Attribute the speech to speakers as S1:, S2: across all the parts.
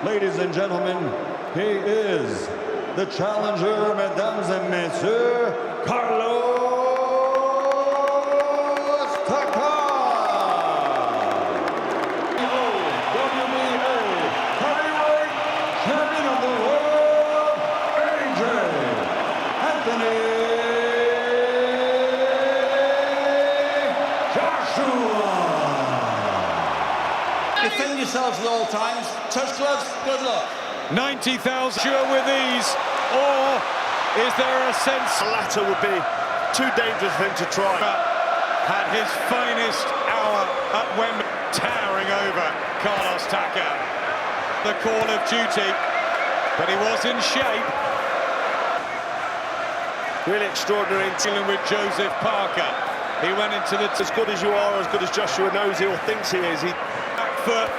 S1: Ladies and gentlemen, he is the challenger, mesdames et messieurs, Carlos Takam. WBA heavyweight champion of the world, AJ Anthony Joshua.
S2: Defend yourselves at all times. Touch gloves, good luck.
S3: 90,000 sure with ease, or is there a sense
S4: The latter would be too dangerous for him to try.
S3: Had his finest hour at Wembley, towering over Carlos Takam. The call of duty, but he was in shape.
S4: Really extraordinary
S3: Dealing with Joseph Parker. He went into the
S4: as good as you are, as good as Joshua knows he or thinks he is. He
S3: back foot.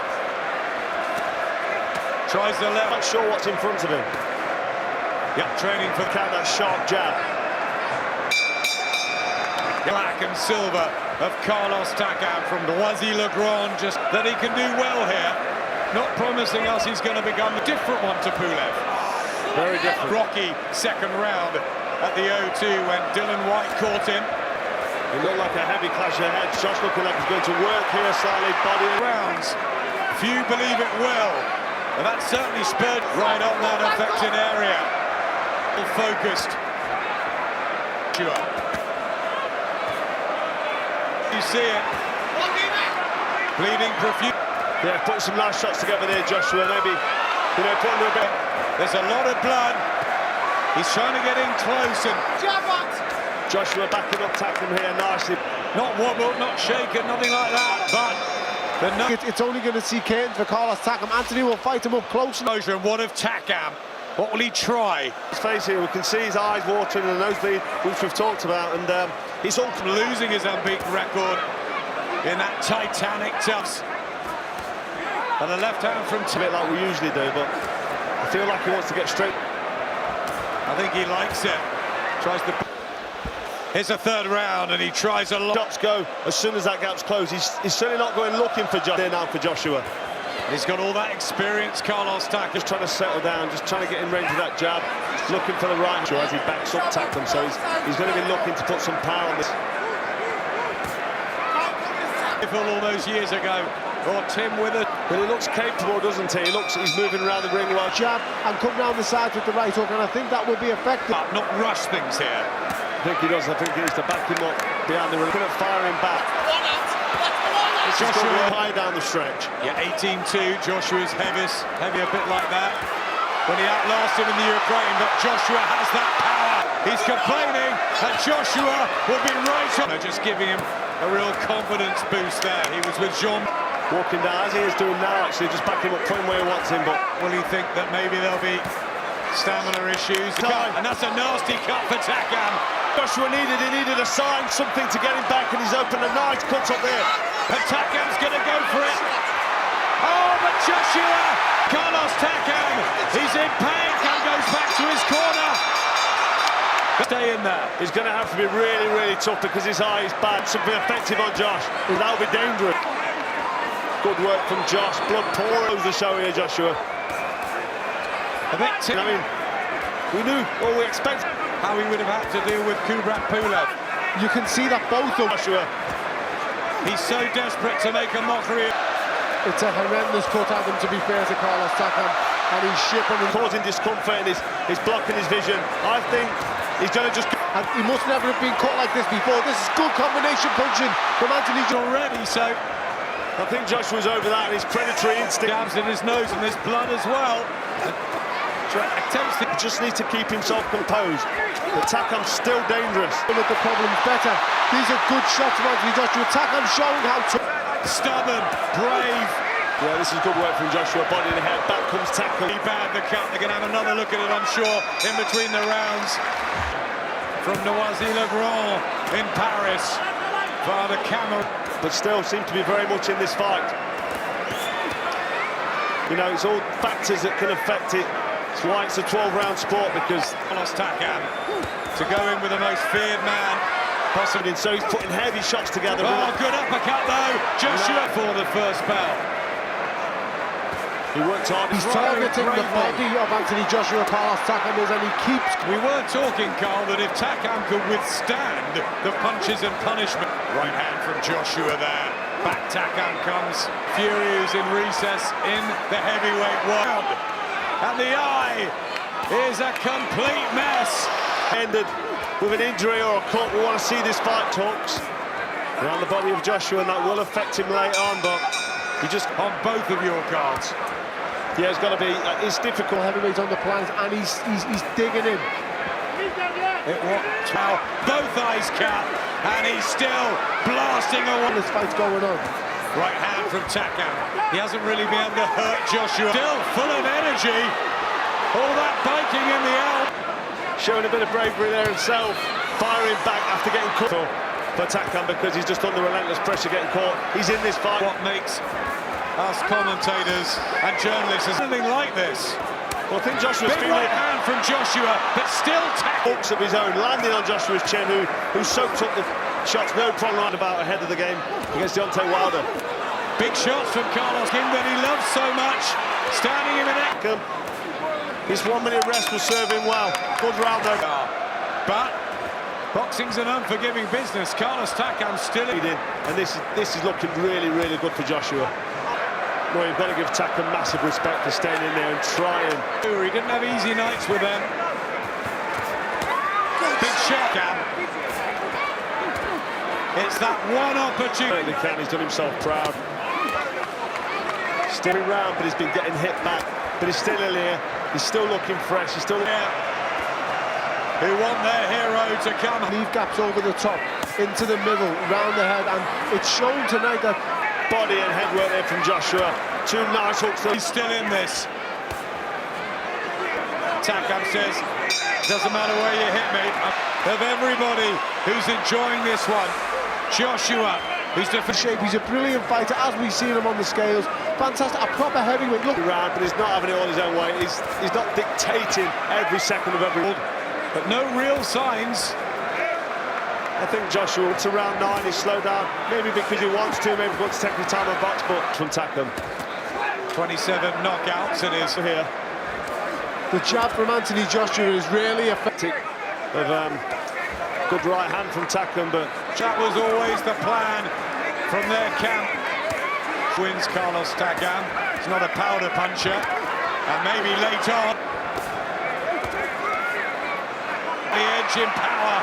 S3: Tries the left.
S4: not sure what's in front of him.
S3: Yep, training for
S4: Count that sharp jab.
S3: black and silver of Carlos Takam from Noisy-le-Grand, just that he can do well here. Not promising us he's going to become a different one to Pulev.
S4: Very different.
S3: Rocky second round at the O2 when Dylan White caught him.
S4: It looked like a heavy clash ahead. Josh looking like he's going to work here, slightly body
S3: Rounds. Few believe it will. And that certainly spurred right on that affected area. Focused. Sure. You see it. Bleeding profuse.
S4: Yeah, put some nice shots together there, Joshua. Maybe, put a little bit.
S3: There's a lot of blood. He's trying to get in close and
S4: Joshua backing up Takam here nicely.
S3: not wobbled, not shaken, nothing like that. But
S5: It's only going to see curtains for Carlos Takam. Anthony will fight him up close.
S3: and what of Takam? What will he try?
S4: His face here, we can see his eyes watering and the nosebleed, which we've talked about, and he's all
S3: Losing his unbeaten record in that titanic toss. And the left hand from
S4: a bit like we usually do, but I feel like he wants to get straight.
S3: I think he likes it. Tries the. Here's a third round, and he tries a lot.
S4: Shots go as soon as that gap's closed. He's certainly not going looking for Joshua now for Joshua.
S3: He's got all that experience, Carlos Takam.
S4: Just trying to settle down, just trying to get in range of that jab, looking for the right as he backs up Takam, so he's going to be looking to put some power on this.
S3: All those years ago, or Tim with it.
S4: But he looks capable, doesn't he? He's moving around the ring well.
S5: Jab and come round the sides with the right hook, and I think that will be effective.
S3: Not rush things here.
S4: I think he does. I think he needs to back him up behind the ring. Couldn't fire him back. It's just going to be high down the stretch.
S3: Yeah, 18-2. Joshua's heavy a bit like that when he outlasted him in the Ukraine, but Joshua has that power. He's complaining, and Joshua will be right on. They're just giving him a real confidence boost there. He was with Jean.
S4: Walking down, as he is doing now, actually, just back him up, put him where he wants him, but
S3: will he think that maybe there'll be stamina issues? And that's a nasty cut for Takam.
S4: Joshua needed a sign, something to get him back, and he's opened a nice cut up there.
S3: And Takam's going to go for it. Oh, but Joshua! Carlos Takam, he's in pain. Takam goes back to his corner. Stay in there.
S4: He's going to have to be really, really tough because his eye is bad. Something effective on Josh. That'll be dangerous. Good work from Josh. Blood pouring over the show here, Joshua.
S3: A bit
S4: I mean, we knew what we expected.
S3: how he would have had to deal with Kubrat Pulev.
S5: You can see that both of
S4: Joshua.
S3: He's so desperate to make a mockery.
S5: It's a horrendous cut at him, to be fair to Carlos Takam, and he's shipping him.
S4: Causing discomfort and he's blocking his vision. I think he's going to just...
S5: And he must never have been cut like this before. This is good combination punching from Anthony
S3: Already, so
S4: I think Joshua's over that and his predatory instinct.
S3: jabs in his nose and there's blood as well. Attempts to...
S4: He just needs to keep himself composed. But Takam's still dangerous.
S5: One of the problems better. These are good shots from Anthony Joshua. Takam showing how to...
S3: Stubborn, brave.
S4: Yeah, this is good work from Joshua. Body in the head. Back comes Takam.
S3: He bad the cut. They're going to have another look at it, I'm sure, in between the rounds. From Noisy-le-Grand in Paris. Via the camera.
S4: But still seems to be very much in this fight. It's all factors that can affect it. It's why it's a 12-round sport, because
S3: Carlos Takam to go in with the most feared man possible.
S4: so he's putting heavy shots together.
S3: Oh, good uppercut though. Joshua for the first bell.
S4: He worked hard.
S5: He's targeting the body of Anthony Joshua. Carlos Takam is, and he keeps.
S3: We weren't talking, Carl, that if Takam could withstand the punches and punishment. Right hand from Joshua there. Back Takam comes. Fury who's in recess in the heavyweight world. And the eye is a complete mess.
S4: Ended with an injury or a cut. We want to see this fight talks around the body of Joshua, and that will affect him later on, but he just
S3: On both of your cards.
S4: yeah, it's got to be. It's difficult.
S5: Heavyweight on the plans, and he's digging in.
S3: It walked now, both eyes cut, and he's still blasting away.
S5: This fight's going on.
S3: Right hand from Takam. He hasn't really been able to hurt Joshua. Still full of energy. All that biking in the elbow.
S4: Showing a bit of bravery there himself, firing back after getting caught for Takam, because he's just under relentless pressure getting caught. He's in this fight.
S3: What makes us commentators and journalists is anything like this?
S4: Well, I think Joshua's
S3: Big
S4: feeling
S3: right hand from Joshua, but still Takam.
S4: hooks of his own, landing on Joshua's chin, who soaked up the shots, no problem about ahead of the game against Deontay Wilder.
S3: Big shots from Carlos King that he loves so much. Standing in the neck.
S4: His 1 minute rest was serving well. Good round though.
S3: But boxing's an unforgiving business. Carlos Takam still in.
S4: And this is looking really, really good for Joshua. Well, you've got to give Takam massive respect for staying in there and trying.
S3: He didn't have easy nights with them. Big shot. It's that one opportunity.
S4: He's done himself proud. Still around, but he's been getting hit back. But he's still in here. He's still looking fresh. He's still
S3: Yeah. Who want their hero to come.
S5: Leave gaps over the top, into the middle, round the head, and it's shown tonight that
S4: body and head work there from Joshua. Two nice hooks.
S3: He's still in this. Takam says, doesn't matter where you hit me. Of everybody who's enjoying this one, Joshua, who's
S5: in shape. He's a brilliant fighter, as we've seen him on the scales. Fantastic, a proper heavyweight. Look
S4: around, but he's not having it all his own way. He's not dictating every second of every.
S3: But no real signs.
S4: I think Joshua, it's around 9, he's slowed down. Maybe because he wants to, maybe wants to take his time on box, but from Takam.
S3: 27 knockouts it is here.
S5: The jab from Anthony Joshua is really effective.
S4: Good right hand from Takam, but
S3: that was always the plan from their camp. Wins Carlos Takam. He's not a powder puncher, and maybe late on. The edge in power.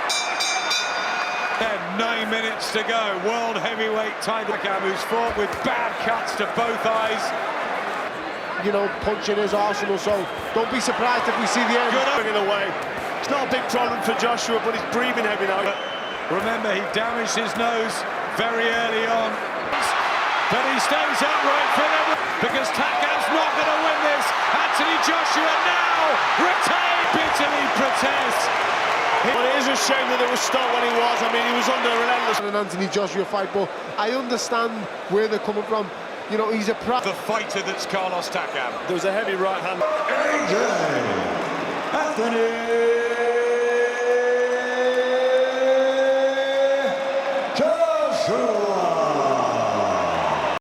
S3: Then 9 minutes to go. World heavyweight title. Takam, who's fought with bad cuts to both eyes.
S5: You know, punching his arsenal, so don't be surprised if we see the end.
S4: Good bringing it away. It's not a big problem for Joshua, but he's breathing heavy now.
S3: Remember, he damaged his nose very early on. But he stays upright for them because Takam's not going to win this. Anthony Joshua now retains, bitterly protests.
S4: But it is a shame that it was stopped when he was. I mean, he was under relentless.
S5: An Anthony Joshua fight, but I understand where they're coming from. You know, he's a
S3: the fighter that's Carlos Takam.
S4: There was a heavy right hand.
S1: AJ Anthony